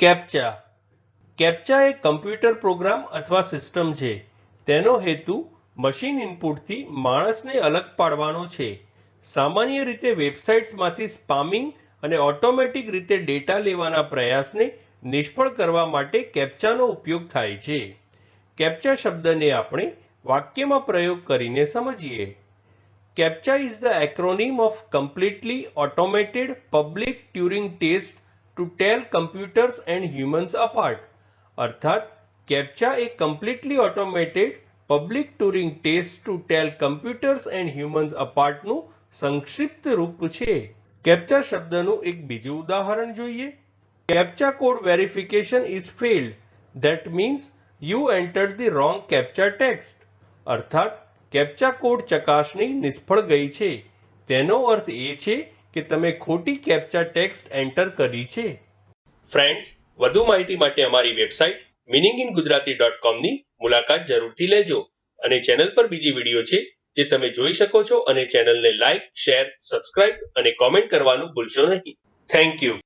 Captcha captcha એક computer program અથવા system છે. તેનો હેતુ મશીન ઇનપુટથી માણસને અલગ પાડવાનો છે. સામાન્ય રીતે વેબસાઇટ્સમાંથી સ્પામિંગ અને ઓટોમેટિક રીતે ડેટા લેવાના પ્રયાસને નિષ્ફળ કરવા માટે કેપ્ચાનો ઉપયોગ થાય છે. કેપ્ચા શબ્દને આપણે વાક્યમાં પ્રયોગ કરીને સમજીએ. CAPTCHA is the acronym of completely automated public Turing test to tell computers and humans apart. અર્થાત કેપ્ચા એ completely automated public Turing test to tell computers and humans અપાર્ટનું સંક્ષિપ્ત રૂપ છે. કેપ્ચા શબ્દનું એક બીજું ઉદાહરણ જોઈએ. CAPTCHA code verification is failed. That means you entered the wrong CAPTCHA text. અર્થાત કેપ્ચા કોડ ચકાસણી નિષ્ફળ ગઈ છે. તેનો અર્થ એ છે કે તમે ખોટી કેપ્ચા ટેક્સ્ટ એન્ટર કરી છે. ફ્રેન્ડ્સ, વધુ માહિતી માટે અમારી વેબસાઇટ meaningingujarati.com ની મુલાકાત જરૂરથી લેજો અને ચેનલ પર બીજી વિડીયો છે જે તમે જોઈ શકો છો અને ચેનલને લાઇક, શેર, સબસ્ક્રાઇબ અને કોમેન્ટ કરવાનું ભૂલશો નહીં. Thank you.